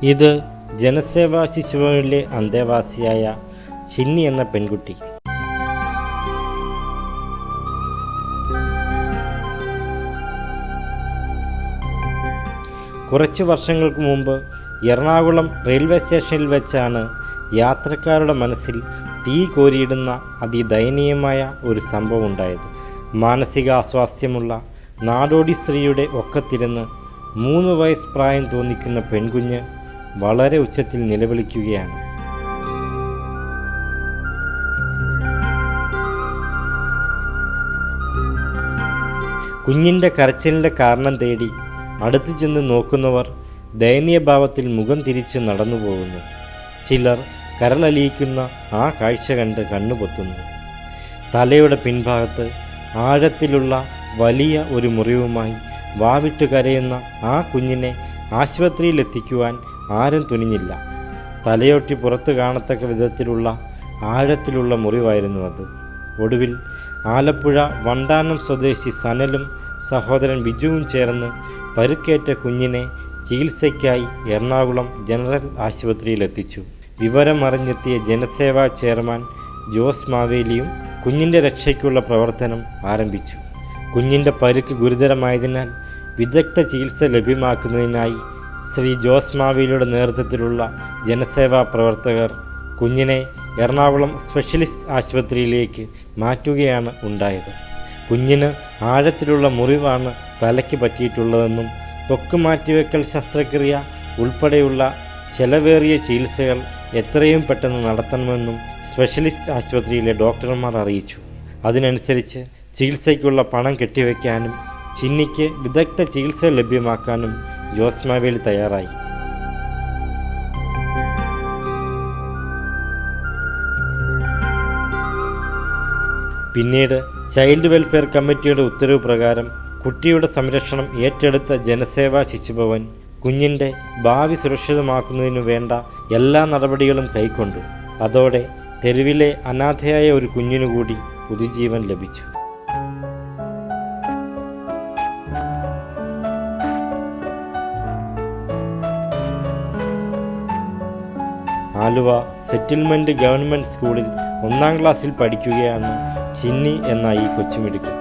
ഇത് ജനസേവാ ശിശുഭവനിലെ അന്തേവാസിയായ ചിന്നി എന്ന പെൺകുട്ടി. കുറച്ച് വർഷങ്ങൾക്ക് മുമ്പ് എറണാകുളം റെയിൽവേ സ്റ്റേഷനിൽ വെച്ചാണ് യാത്രക്കാരുടെ മനസ്സിൽ തീ കോരിയിടുന്ന അതിദയനീയമായ ഒരു സംഭവം ഉണ്ടായത്. മാനസികാസ്വാസ്ഥ്യമുള്ള നാടോടി സ്ത്രീയുടെ ഒക്കത്തിരുന്ന് 3 വയസ്സ് പ്രായം തോന്നിക്കുന്ന പെൺകുഞ്ഞ് വളരെ ഉച്ചത്തിൽ നിലവിളിക്കുകയാണ്. കുഞ്ഞിൻ്റെ കരച്ചിലിൻ്റെ കാരണം തേടി അടുത്തു ചെന്ന് നോക്കുന്നവർ ദയനീയഭാവത്തിൽ മുഖം തിരിച്ച് നടന്നു പോകുന്നു. ചിലർ കരളലിയിക്കുന്ന ആ കാഴ്ച കണ്ട് കണ്ണുപൊത്തുന്നു. തലയുടെ പിൻഭാഗത്ത് ആഴത്തിലുള്ള വലിയ ഒരു മുറിവുമായി വാവിട്ട് കരയുന്ന ആ കുഞ്ഞിനെ ആശുപത്രിയിലെത്തിക്കുവാൻ ആരും തുനിഞ്ഞില്ല. തലയൊട്ടി പുറത്ത് കാണത്തക്ക വിധത്തിലുള്ള ആഴത്തിലുള്ള മുറിവായിരുന്നു അത്. ഒടുവിൽ ആലപ്പുഴ വണ്ടാനം സ്വദേശി സനലും സഹോദരൻ ബിജുവും ചേർന്ന് പരുക്കേറ്റ കുഞ്ഞിനെ ചികിത്സയ്ക്കായി എറണാകുളം ജനറൽ ആശുപത്രിയിലെത്തിച്ചു. വിവരമറിഞ്ഞെത്തിയ ജനസേവാ ചെയർമാൻ ജോസ് മാവേലിയും കുഞ്ഞിൻ്റെ രക്ഷയ്ക്കുള്ള പ്രവർത്തനം ആരംഭിച്ചു. കുഞ്ഞിൻ്റെ പരുക്ക് ഗുരുതരമായതിനാൽ വിദഗ്ധ ചികിത്സ ലഭ്യമാക്കുന്നതിനായി ശ്രീ ജോസ് മാവേലിയുടെ നേതൃത്വത്തിലുള്ള ജനസേവാ പ്രവർത്തകർ കുഞ്ഞിനെ എറണാകുളം സ്പെഷ്യലിസ്റ്റ് ആശുപത്രിയിലേക്ക് മാറ്റുകയാണ് ഉണ്ടായത്. കുഞ്ഞിന് ആഴത്തിലുള്ള മുറിവാണ് തലയ്ക്ക് പറ്റിയിട്ടുള്ളതെന്നും ത്വക്ക് മാറ്റിവെക്കൽ ശസ്ത്രക്രിയ ഉൾപ്പെടെയുള്ള ചെലവേറിയ ചികിത്സകൾ എത്രയും പെട്ടെന്ന് നടത്തണമെന്നും സ്പെഷ്യലിസ്റ്റ് ആശുപത്രിയിലെ ഡോക്ടർമാർ അറിയിച്ചു. അതിനനുസരിച്ച് ചികിത്സയ്ക്കുള്ള പണം കെട്ടിവെക്കാനും ചിന്നിക്ക് വിദഗ്ധ ചികിത്സ ലഭ്യമാക്കാനും ജോസ് മാവേലി തയ്യാറായി. പിന്നീട് ചൈൽഡ് വെൽഫെയർ കമ്മിറ്റിയുടെ ഉത്തരവ് പ്രകാരം കുട്ടിയുടെ സംരക്ഷണം ഏറ്റെടുത്ത ജനസേവാ ശിശുഭവൻ കുഞ്ഞിൻ്റെ ഭാവി സുരക്ഷിതമാക്കുന്നതിനു വേണ്ട എല്ലാ നടപടികളും കൈക്കൊണ്ടു. അതോടെ തെരുവിലെ അനാഥയായ ഒരു കുഞ്ഞിനു കൂടി പുതുജീവൻ ലഭിച്ചു. ആലുവ സെറ്റിൽമെൻറ്റ് ഗവൺമെൻറ് സ്കൂളിൽ 1ാം ക്ലാസ്സിൽ പഠിക്കുകയാണ് ചിന്നി എന്ന ഈ കൊച്ചുമിടുക്കി.